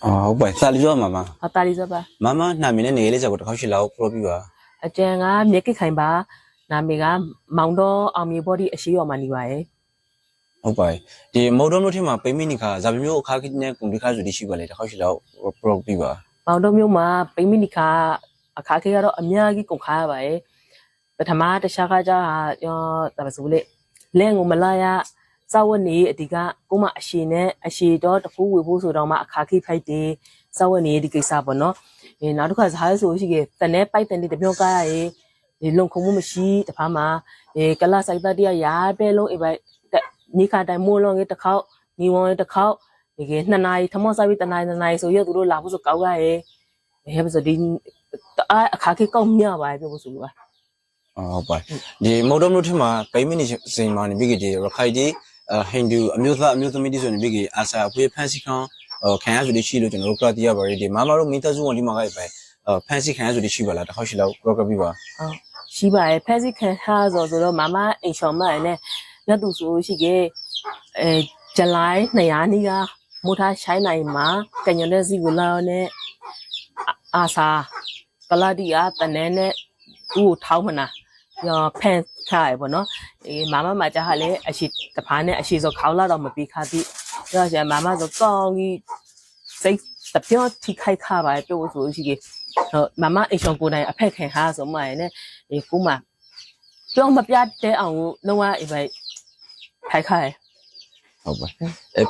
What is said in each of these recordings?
哦，不，啥里做妈妈？好大力着吧。妈妈那边的那个叫个好些老婆比吧？这样啊，没给看吧？那没个忙到后面不的需要嘛你话诶。好不，ဒီမော်တော်မျိုးထင်မှာပိမိနိခါဇာပမျိုးအခါခင်းနဲ့ကုန်ဒီခါဆိုဒီရှိပါလေတခါရှိလောက်ပရောပြီးပါ 忙到没有嘛？北面你看，看起来都面个公开吧诶。他妈的下个家要怎么说嘞？来我们那呀，早晚你这个我们现在现到的服务部说到嘛，看起拍的早晚你这个啥不喏？那都开始还说是个，但那摆等的这边个诶，弄空我们西的怕嘛，个拉塞到的呀，别弄一摆，你看在木弄一的靠，你往一的靠，那个那他妈啥位那所以都拉不住高个诶，不是的，看起高面吧，别不说吧。哦不，ဒီမော်တော်မျိုးထင်မှာပိမိနိစိန်မာနေပြီးကြရခိုင်ဒီဟိန္ဒူအမျိုးသားအမျိုးသမီးတွေဆိုနေပြီးအာစာအဖွေဖန်စီခံခံရဆိုလို့ရှိလို့ကျွန်တော်တို့ကတိရပါတယ်ဒီမမတို့မိသားစုဝင်ဒီမှာကပဲဖန်စီခံရဆိုလို့ရှိပါလားတခါရှိလောက်ပရောကပြီးပါဟုတ်ရှိပါတယ်ဖန်စီခံရဆိုတော့မမအိမ်ဆောင်မနဲ့ရတူဆိုရှိကဇလိုင်း200နီးကမူထားရှိုင်းနိုင်မှာကညတဲ့စီကိုလာနဲ့အာစာကလာဒီယာတနဲနဲ့သူ့ထောင်းမနာရောဖန်ထားရပေါ့နော်မမမကြဟာလေအရှိတဖာနဲ့အရှိဆိုခေါလာတော့မပြီးခါတိရောကျမမဆိုကောင်းကြီးစိတ်တပြောထိခိုက်ခါပါပြောဆိုရှိကမမအိမ်ဆောင်ကိုယ်တိုင်အဖက်ခံဟာဆိုမှလည်းကိုမပြောမပြတဲ့အောင်လုံးဝအိမ်ပဲခိုက်ခိုက်ဟုတ်ပါ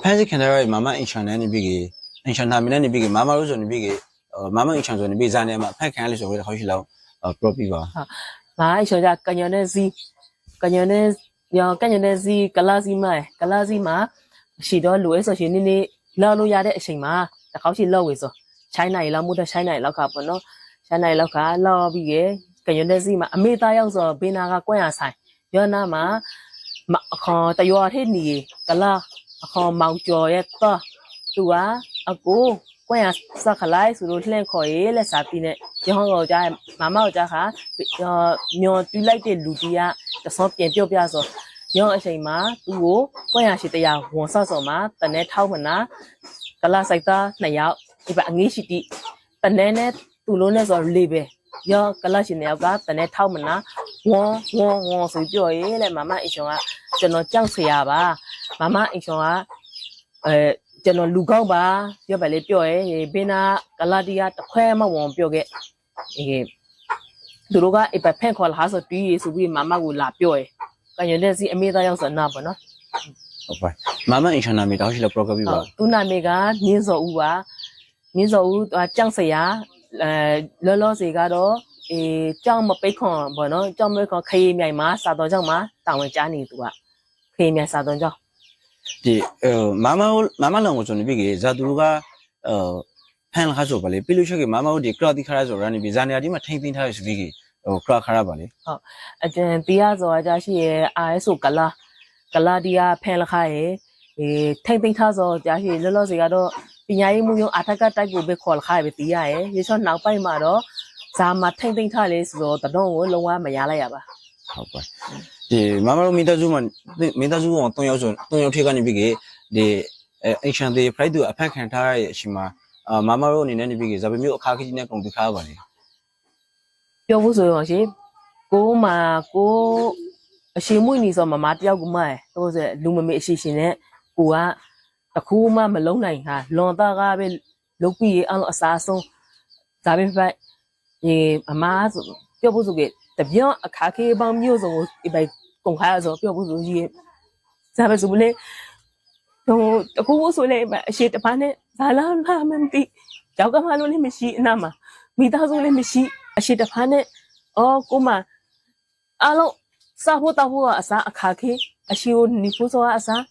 ဖန်စီခံရမမအင်ချန်နဲ့နေပြီးအင်ချန်နာမီနဲ့နေပြီးမမတို့ဆိုနေပြီးမမအင်ချန်ဆိုနေပြီးဇာနေမှာဖက်ခံရလို့ဆိုတော့တခါရှိလောက်ပရောပြီးပါငါအချောကြကညနဲ့စီကညနဲ့စီကလာစီမှာရှိတော့လူအဲ့ဆိုရှင်နေလောက်လို့ရတဲ့အချိန်မှာတစ်ခေါက်ရှိလောက်ဝေဆိုချိုင်းနိုင်လောက်မှုတော့ချိုင်းနိုင်လောက်ကပေါ့နော်ချိုင်းနိုင်လောက်ကလောက်ပြီးရကညနဲ့စီမှာအမေသားရောက်ဆိုဘေးနာကကွန့်ရဆိုင်ရောနာမှာအခေါ်တရွာထဲနေကလာအခေါ်မောင်ကျော်ရဲ့တော့သူကအကိုကွန့်ရစခလိုက်ဆိုလို့လှည့်ခေါ်ရေးလက်စာတီးနဲ့ရောင်းတော့ကြမမတော့ကြခါမျောတူးလိုက်တဲ့လူတီးကတဆောပြန်ပြော့ပြဆိုရောအချိန်မှာသူ့ကိုကွန့်ရရှိတရားဝန်ဆော့ဆော်မှာတနဲထောက်မနာကလာစိုက်သား2ယောက်ဒီပအငေးရှိတီတနဲနဲ့သူ့လုံးနဲ့ဆိုလေးပဲရောကလာရှိ2ယောက်ကတနဲထောက်မနာဝွန်ဆိုပြောရေးလေမမအရှင်ကကျွန်တော်ကြောက်เสียပါမမအရှင်ကကျွန်တော်လူကောက်ပါပြောပါလေပြောရဲဘင်းနာကလာတီးကတခွဲမဝုံပြောခဲ့သူတို့ကအိပ်ဖက်ခေါ်လာဆိုတီးရေးဆိုပြီးမမကိုလာပြောရဲကညတဲ့စီအမေသားရောက်စနာပေါ့နော်ဟုတ်ပါမမအင်ချန်နာမီတောက်ရှိလောက်ပရောကပြီးပါသူနာမည်ကမြင်းစော်ဦးပါမြင်းစော်ဦးကြောက်စရာလောစီကတော့ကြောက်မပိတ်ခွန်ပေါ့နော်ကြောက်မပိတ်ခွန်ခေးမြိုင်မှာစာတော်ကြောင့်မှာတာဝန်ကြားနေသူကခေးမြိုင်စာတော်ကြောင့်ဒီမမလောင်ကိုဆိုနေပြီဇာသူကဖန်ခါဆိုပါလေပြလို့ရှိခဲ့မမတို့ဒီကရတိခါဆိုရနေပြီဇာနေရာဒီမှာထိမ့်သိမ်းထားရဆိုပြီးဟိုခရခါပါလေဟုတ်အကျန်တရားဆိုအကြရှိရဲ့ RSO ကလာဒီယာဖန်လခါရဲ့ထိမ့်သိမ်းထားဆိုကြရှိလောစီကတော့ပညာရေးမှုရုံအထက်ကတိုက်ကိုပဲခေါ်လခါပဲတီးရရဲ့ရေချောနောက်ပိုင်းမှာတော့ဇာမထိမ့်သိမ်းထားလေဆိုတော့တတော်ကိုလုံးဝမရလိုက်ရပါဟုတ်ပါဒီမမတို့မိသားစုမှာမိသားစုက3ယောက်ဆို3ယောက်ထိကနေပြီဒီအင်ချန်ဒီဖရိုက်တူအဖက်ခံထားရတဲ့အချိန်မှာမမတို့အနေနဲ့နေပြီဇာပမျိုးအခါခကြီးနဲ့ကုန်ပြီးခါပါလေပြောဖို့ဆိုရင်ရှင်ကိုအရှိမွေးနေဆိုမတယောက်ကမှတော့ဆိုလူမမေအရှိရှင်နဲ့ကိုကတခုမှမလုံးနိုင်ဟာလွန်သားကပဲလုတ်ပြီးအောင်အစားဆုံးဒါပဲပဲအမားဆိုပြောဖို့ဆိုကတပြောအခါခေးပေါင်းမျိုးစုံကိုဒီပိုင်ကုန်ခါဆိုပြောဖို့ဆိုကြီးဒါပဲဆိုလေဟိုတခုဆိုလေအရှိတပန်းနဲ့ဇာလာမမတိကြောက်ကမှလို့လည်းမရှိအနာမှာမိသားစုလည်းမရှိအရှိတဖားနဲ့ကိုမအလုံးစားဖို့တောက်ဖို့ကအစားအခါခေအရှိကိုနေဖို့ဆိုအစား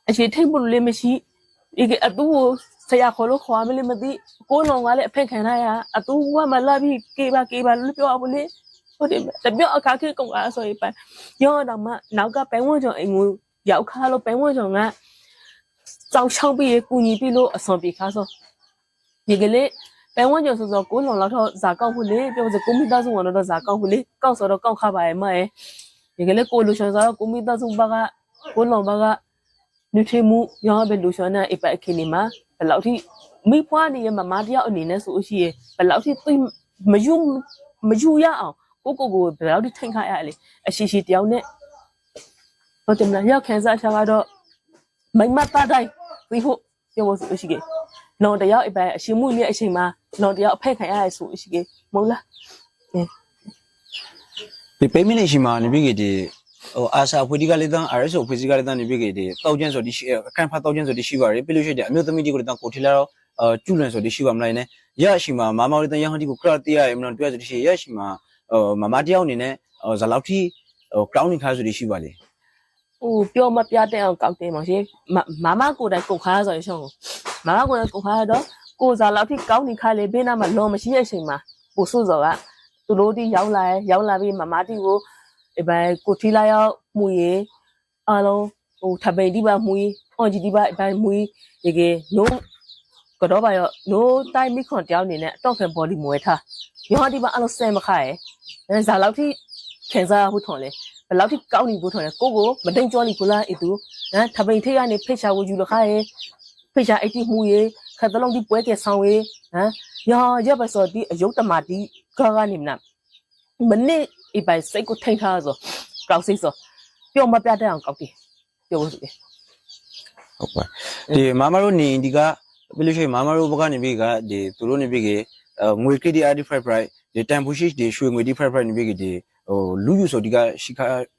အရှိထိတ်ဖို့လည်းမရှိဒီကအတူကိုဆရာခေါ်လို့ခေါ်မလို့မသိကိုနောင်ကလည်းအဖက်ခံရအတူကမလာပြီးကေပါလို့ပြောအောင်လေဟုတ်တယ်တပြောအခါခေကုန်အားဆိုရင်ပန်ရောတော့မှနောက်ကပဲဝန်းချောင်းအိမ်ကိုရောက်ခါလို့ပဲဝန်းချောင်းကကြောက်ချောင်းပြီးကူညီပြီးလို့အစွန်ပြေခါဆိုဒီကလေးပဲဝန်းကျင်ဆိုကိုလုံလောက်တော့ဇာကောက်ဖို့လေပြောစကိုမိသားစုကတော့ဇာကောက်ဖို့လေကောက်ဆိုတော့ကောက်ခပါရဲ့မရဲ့ဒီကလေးကိုလူရှင်ဆိုတော့ကိုမိသားစုဘကကိုလုံဘကနူထရီမူရောပဲလူရှင်နဲ့အပအခင်းနေမှာ ဘယ်လောက်ထိမိဖွားနေရမမတယောက်အနေနဲ့ဆိုရှိရင်ဘယ်လောက်ထိသိမယူရအောင်ကိုဘယ်လောက်ထိထိန်ခါရလဲအရှိရှိတယောက်နဲ့ဟုတ်တယ်မလားရောက်ခံစားချက်ကတော့မိမတ်တိုင်းသိဖို့ပြောဖို့ဆိုရှိကေနော်တယောက်အပိုင်းအရှိမှုနဲ့အချိန်မှာနော်တယောက်အဖက်ခံရရဆိုရှိကေမဟုတ်လား ဒီပေးမနေရှိမှာနေပြီးဒီအာစာဖွေဒီကလေးတန်း RSO ဖွေစီကလေးတန်းနေပြီးဒီတောက်ကျန်းဆိုဒီအခန့်ဖတ်တောက်ကျန်းဆိုဒီရှိပါတယ်ပြလို့ရှိတဲ့အမျိုးသမီးတွေကိုတန်းကိုထီလာတော့ကျူလွန်ဆိုဒီရှိပါမလားနဲ့ရရှိမှာမမောင်လေးတန်းရဟန်းဒီကိုကရတီရရမလို့တွေ့ဆိုဒီရှိရရှိမှာမမတယောက်အနေနဲ့ဇာလောက်ထိကောင်းနေခါဆိုဒီရှိပါလေ ဟိုပြောမပြတဲ့အောင်ကောက်တယ်မောင်ရှင်မမကိုယ်တိုင်ကုတ်ခါဆိုရင်ရှောင်းမမကိုယ်တိုင်ကုတ်ခါတော့ကိုစားလောက်ထိကောင်းနေခါလေဘေးနားမှာလောမရှိတဲ့အချိန်မှာပို့ဆို့စော်ကသူတို့ဒီရောက်လာပြီးမမတီကိုအပိုင်းကိုထီလာရောက်မှုရေအားလုံးဟိုထပိန်ဒီပါမှုရေအော်ဂျီဒီပါအပိုင်းမှုရေကေနိုးကတော့ပါရောနိုးတိုင်းမိခွန်တယောက်နေနဲ့အတော့ဖန်ဘော်ဒီမွေထားရောဒီပါအားလုံးဆဲမခါရဲ့ဇာလောက်ထိခံစားမှုထွန်လေဘယ်လောက်ထိကောင်းနေဖို့ထွန်လဲကိုမတိန်ကြောလိကိုလားအတူထပိန်ထိတ်ကနေဖိတ်ရှာကိုယူလခါရဲ့ဖိတ်ရှာအတိမှုရေခက်တလုံးဒီပွဲကဆောင်းရေရပါစောဒီအယုတ်တမာတီကနေမနာမနေ့အပိုင်စိတ်ကိုထိန်ထားဆိုကောက်စိတ်ဆိုပြောမပြတဲ့အောင်ကောက်တယ်ပြောလို့ရတယ် ဟုတ်ပါဒီမမတို့နေဒီကပြလို့ရှိရင်မမတို့ဘက်ကနေပြီးကဒီသူတို့နေပြီးကငွေ KDR different price ဒီတန်ဖိုးရှိဒီရွှေငွေ different price နေပြီးကဒီလူယူဆိုဒီက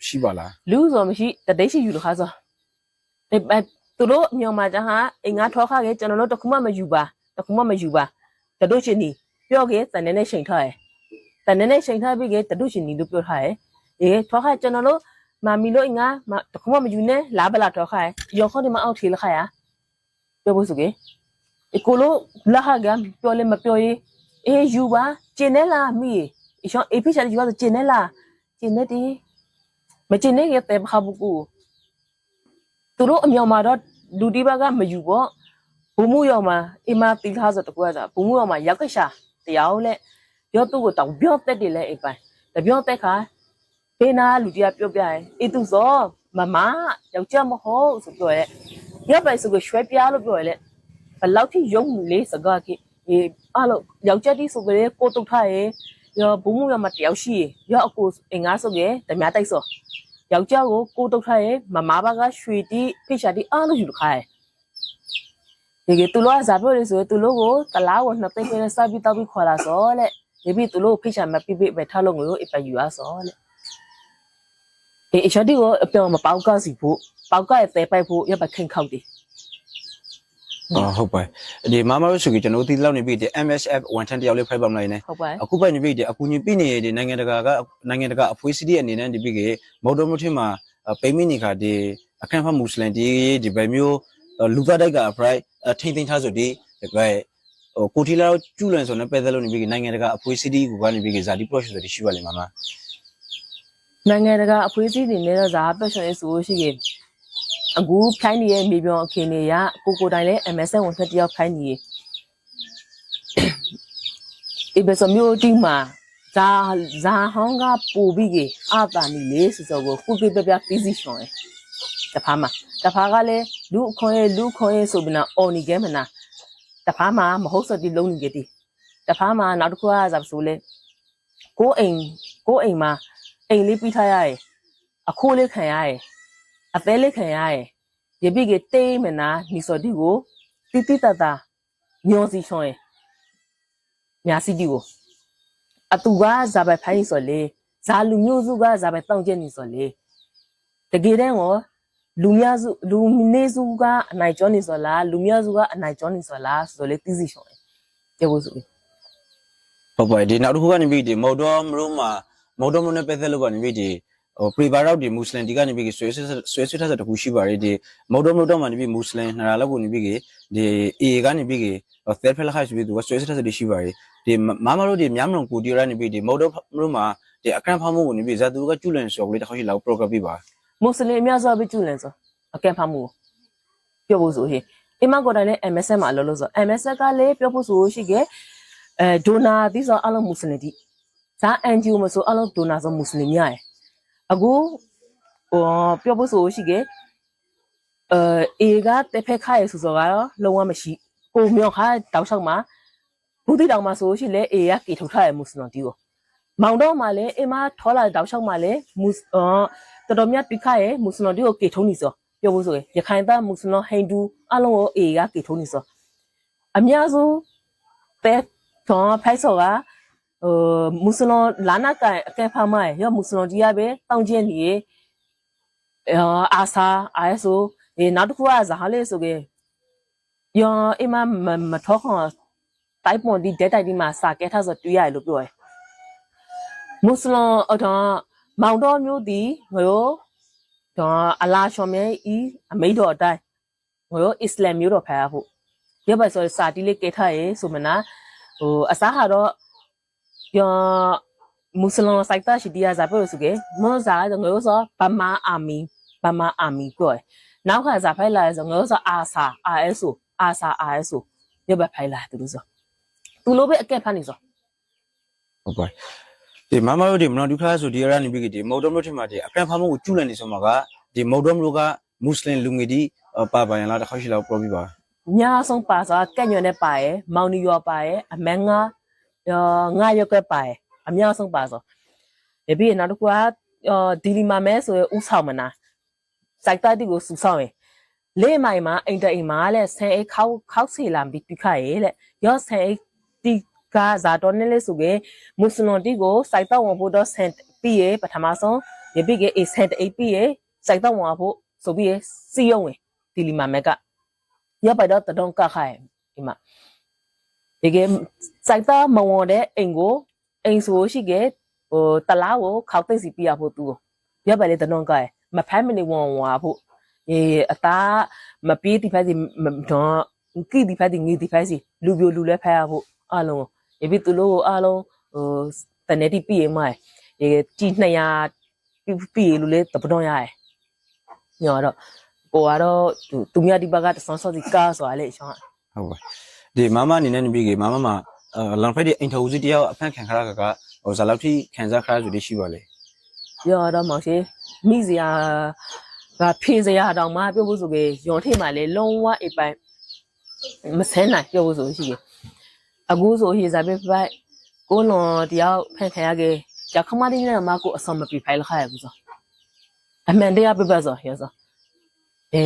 ရှိပါလား လူဆိုမရှိတတိရှိယူလို့ခါဆိုသူတို့အမြောင်မှာတဟာအင်္ဂါထောခါကကျွန်တော်တို့တခုမှမယူပါတတို့ချင်းနီပြောခဲ့တန်နေနဲ့ချိန်ထားတယ်တန်နေနဲ့ချိန်ထားပြီးကတတို့ချင်းနီလို့ပြောထားတယ်ထောခါကျွန်တော်တို့မမီလို့အင်္ဂါတခုမှမယူနဲ့လာပလာထောခါရောခေါဒီမအောက်ထေးလခါရပြောဖို့ဆိုကေကိုလိုလာခါကပြောလဲမပြောရေးယူပါကျင်နေလားမိရှောင်းအေဖိချာယူပါဆိုကျင်နေလားကျင်နေတယ်မကျင်နေရတဲ့ဘာဘူးကိုသူတို့အမြောင်မှာတော့လူဒီဘကမယူပေါ့ဘုံမှုရောက်မှာအမတီထားဆိုတကွာစားဘုံမှုရောက်မှာရောက်ကရှာတရားလက်ပြောသူ့ကိုတောင်ပြောတက်တယ်လေအိပိုင်တပြောတက်ခါဘေးနာလူကြီးကပြောပြရင်အေးသူစောမမယောက်ျားမဟုတ်ဆိုပြောရဲရပ်ပိုင်ဆိုကိုရွှဲပြားလို့ပြောရဲလေဘလောက်ထိယုံလေးစကားကြီးအဲ့လိုယောက်ျားတိဆိုကြလေကိုတုတ်ထားရဲရောဘုံမှုရောက်မှာတယောက်ရှိရောအကိုအင်္ဂါဆိုကြဓမြတိုက်စောယောက်ျားကိုတုတ်ထားရဲမမဘကရွှေတိဖိရှာတိအားလို့ယူခါရဲဒီကသူလောဇာပြောလေဆိုသူလောကိုတလားကိုနှစ်သိန်းနဲ့စပြီးတောက်ပြီးခေါ်လာစောလေဒီပြီးသူလောဖိရှာမပြပြပဲထားလို့ငွေကိုအပယူရစောလေအချော်ဒီကိုအပြောမပေါက်ကစီဖို့ပေါက်ကရဲ့တဲပိုက်ဖို့ရပါခင်ခောက်တယ်ဟုတ်ပါဒီမမတို့ဆိုကြကျွန်တော်ဒီလောက်နေပြီဒီ MSF 110တယောက်လေးဖိုက်ပါမလိုက်နဲ့အခုပိုက်နေပြီဒီအခုညပြနေဒီနိုင်ငံတကာအဖွေးစည်းအနေနဲ့ဒီပြီကမော်ဒိုမိုထင်မှာပိမိနေခါဒီအခန့်ဖတ်မွတ်စလင်ဒီဘယ်မျိုးလူသားတိုက်က price ထိမ့်သိမ်းထားဆိုဒီကိုထီလာကျူလွန်ဆိုနေပဲသက်လို့နေပြီနိုင်ငံတကာအဖွေးစည်းကိုကနေပြီဇာတိ process ဆိုဒီရှိပါလိမ့်မမနိုင်ငံတကာအဖွေးစည်းတွေနဲ့တော့ဇာပတ်ရှင်ဆိုရှိရင်အခုဖိုင်းနေတဲ့မြေပြောင်အခင်းတွေကကိုတိုင်လဲ MSN ဝန်ထက်တယောက်ဖိုင်းနေအေးဘယ်စမျိုးတိမှာဇာဟောင်းကပူပြီးကအာတာနီလေးဆိုတော့ခုပြပြပြီးစီရှင်တဖားကလည်းလူခွန်ရဲဆိုပြီးတော့အော်နီကဲမနာတဖားမှာမဟုတ်စတိလုံးနေကြတယ်တဖားမှာနောက်တစ်ခုကဇာဆိုလဲကိုအိမ်မှာအိမ်လေးပြီးထားရတယ်အခိုးလေးခံရတယ်အသေးလေးခံရတယ်ရပိကတေးမနာနီစော်ဒီကိုတိတညောစီချွန်ညာစီဒီကိုအတူကဇာပဲဖိုင်းဆိုလေဇာလူမျိုးစုကဇာပဲတောင်းကျနေဆိုလေတကယ်တမ်းကိုလူနေစုကအနိုင်ကျော်နေဆိုလားလူမျိုးစုကအနိုင်ကျော်နေဆိုလားဆိုလေသိစီချွန်ကျေဖို့ဆိုဟုတ်ပါဒီနောက်တစ်ခုကနေပြီးဒီမော်ဒိုမလို့နဲ့ပဲသက်လို့ကနေပြီးဒီပရီဘာရောက်ဒီမွတ်စလင်ဒီကနေပြီးဆွဲထားတဲ့တခုရှိပါတယ်ဒီမော်ဒိုတော့မှနေပြီးမွတ်စလင်နှစ်ရာလောက်ကိုနေပြီးဒီအေကနေပြီးသဲဖက်လက်ခိုက်ဆိုပြီးသူကဆွဲထားတဲ့ရှိပါတယ်ဒီမမတို့ဒီမြမလုံးကိုတီရနေပြီးဒီမော်ဒိုမှာဒီအခန့်ဖောင်းမှုကိုနေပြီးဇာသူကကျူလန်ဆိုကလေးတစ်ခါရှိလောက် program ပြပါမွတ်စလင်အများစုပဲကျူလန်ဆိုအခန့်ဖောင်းမှုပြောဖို့ဆိုဟေးအမကိုတိုင်နဲ့ MSN မှာလောလို့ဆို MSN ကလည်းပြောဖို့ဆိုရှိခဲ့ဒိုနာဒီဆိုအလုံးမွတ်စလင်ဒီဇာ NGO မဆိုအလုံးဒိုနာဆိုမွတ်စလင်များအခုပြောဖို့ဆိုရှိခဲ့အေကတက်ဖက်ခိုင်ဆိုတော့လုံးဝမရှိ ကိုမြောက်ခါတောက်လျှောက်မှာဘူးတိတောင်မှာဆိုရှိလေအေရကေထုတ်ထားရမုစလောတီကိုမောင်တော့မှလည်းအိမ်မှာထောလာတောက်လျှောက်မှာလည်းတော်တော်များပြခရဲ့မုစလောတီကိုကေထုံးနေစောပြောဖို့ဆိုရင်ရခိုင်သားမုစလောဟိန္ဒူအလုံးကိုအေရကေထုံးနေစောအများစုပဲတော့ဖိုက်စောကမုစလောလာနာကန်အကဲဖာမိုင်ရောမုစလောတီရပဲတောင်းကျင်းနေအာစာအဲဆိုနောက်တစ်ခုကဇာလေးဆိုကေယောအိမ်မှာမထောခေါ်တိုက်ပွန်ဒီဒက်တိုက်ဒီမှာစာကဲထားဆိုတွေ့ရတယ်လို့ပြောတယ်မုစလမ်တော့မောင်တော်မျိုးဒီငရောတော့အလာရှော်မဲဤအမိတော်အတိုင်းငရောအစ္စလာမ်မျိုးတော်ဖယ်ဖို့ရပါဆိုစာတီလေးကဲထားရဲဆိုမနာအစားဟာတော့ယောမုစလမ်စိုက်တာရှိဒီယာဇာပြောလို့ဆိုကေမောဇာငရောဆိုဗမာအာမီပြောတယ်နောက်ခါဇာဖိုင်လာဆိုငရောဆိုအာစာ RSO ရပါဖိုင်လာသူလို့ဆိုသူလိုပဲအကဲဖမ်းနေဆိုဟုတ်ပါဒီမမတို့ဒီမနော်ဒုခါဆိုဒီရနေပြီးဒီမော်ဒမ်လို့ထင်မှာဒီအပြန်ဖမ်းမှုကိုကျူးလွန်နေဆိုမှာကဒီမော်ဒမ်လို့ကမွတ်စလင်လူငယ်ဒီပါပါရလားတစ်ခါရှိလောက်ပြောပြပါညာဆုံးပါဆိုကဲ့ညွန်နဲ့ပါရဲ့မောင်နီရောပါရဲ့အမန်းငါငါရွက်ကပါရဲ့အများဆုံးပါဆိုဒီပြီးနောက်တစ်ခုကဒီလီမာမဲဆိုရဥဆောင်မနာစိုက်တတိကိုစူဆောင်ရင်လေးမိုင်မှာအိမ်တအိမ်မှာလဲဆန်အိတ်ခောက်စီလာပြီးပြခရဲ့လက်ရောဆန်အိတ်တီကဇာတော်နဲ့လဲဆိုကေမွတ်စလွန်တီကိုစိုက်တော့ဝင်ဖို့တော့ဆန်ပြီးရပထမဆုံးရပြီးကေဆန်အိတ်ပြီးရစိုက်တော့ဝင်ဖို့ဆိုပြီးရစီယုံဝင်ဒီလီမာမဲကရပိုက်တော့တတုံးကခိုင်ဒီမှာဒီကေစိုက်တော့မဝင်တဲ့အိမ်ကိုအိမ်ဆိုရှိကေတလားကိုခောက်သိစီပြရဖို့သူရပိုက်လေတတုံးကဲမဖမ်းမနေဝင်ဖို့အသားမပြေးတိဖက်စီတော့ကိတိဖက်စီငီတိဖက်စီလူပြိုလူလဲဖဲရဖို့အလုံးဒီပြီးသူတို့အလုံးတနေတိပြည့်မိုင်းကြည်200ပြည့်လူလဲတပတော့ရတယ်ညောတော့ကိုကတော့သူမြတ်ဒီဘကတဆန်းစောစီကားဆိုတာလေရှောင်းဟုတ်ပါဒီမမအနေနဲ့နေပြီးမမလန်ဖိုက်ဒီအင်တာဝူစီတရားအဖန်ခံခရကဟိုဇာလောက်ထိခံစားခရဆိုဒီရှိပါလေရောတော့မောင်ရှိမိစရာကဖေးစရာတောင်မှပြောဖို့ဆိုကေရော်ထိမှလေလုံးဝအိပိုင်မဆန်းနိုင်ပြောဖို့ဆိုရှိကေအခုဆိုဟေဇာပဲဖိုက်ကိုလွန်တယောက်ဖန်ခံရကေကြောက်ခမတင်းနဲ့မကိုအဆောင်မပြဖိုင်လခရဘူးဆိုအမှန်တရားပြဆိုရဆို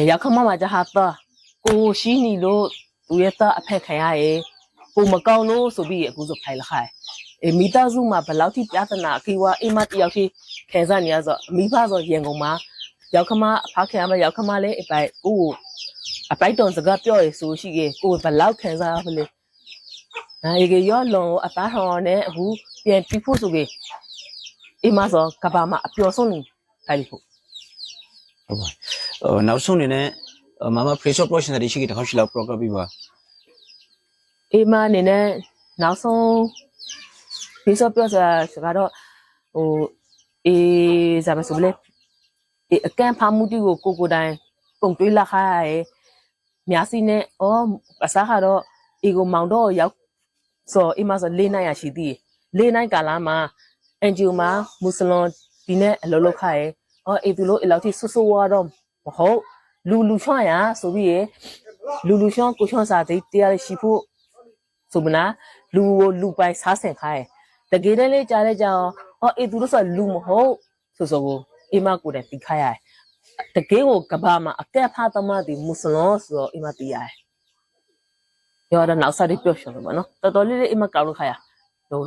ရောက်ခမမှာကြဟာတော့ကိုရှိနီလို့သူရဲ့သားအဖက်ခံရရေကိုမကောင်းလို့ဆိုပြီးအခုဆိုဖိုင်လခရမိသားစုမှာဘယ်လောက်ထိပြဿနာအခေဝအိမ်မတယောက်ထိခံစားနေရဆိုမိဘဆိုရန်ကုန်မှာရောက်ခမအဖခင်မရောက်ခမလေးအပိုက်ကိုအပိုက်တုံစကားပြောရဆိုရှိကေကိုဘလောက်ခံစားရဖလဲအဲဒီကရောလွန်အသားထော်နဲ့အခုပြန်ပြဖို့ဆိုကေအိမ်မဆိုကဘာမှာအပျော်ဆုံးနေထိုင်လို့ဟုတ်ပါနောက်ဆုံးနေနဲ့မမ pressure portion တွေရှိကေတစ်ခါရှိလောက် program ပြပါအိမ်မအနေနဲ့နောက်ဆုံး pressure ပြောစကားတော့ဟိုဇာမဆိုလေအကန့်ဖားမှုတီကိုတိုင်ပုံတွေးလာခါရဲမြာစီနဲ့အစားခါတော့အေကိုမောင်တော့ရောက်ဆိုအိမ်မှာဆို၄နိုင်ရရှိသေး၄နိုင်ကာလာမှာအန်ဂျီမှာမွတ်စလင်ဒီနဲ့အလုပ်လုပ်ခါရဲအေသူလို့အလောက်ထိဆူဆူဝါတော့မဟုတ်လူချွန်ရဆိုပြီးရလူချွန်ကိုချွန်စာတိတရားရှိဖို့ဆိုမလားလူပိုင်စားဆင်ခါရဲတကယ်တည်းလေးကြားလဲကြအောင်အေသူလို့ဆိုလူမဟုတ်ဆိုကိုအိမ်မကိုတဲ့ပြီးခါရတယ်တကယ်ကိုကဘာမှာအကက်ဖားသမားဒီမွတ်စလင်ဆိုတော့အိမ်မတီးရတယ်ရောတော့နောက်စားပြီးပြောရှော်လို့ပေါ့နော်တော်တော်လေးအိမ်မကောက်လို့ခါရတော့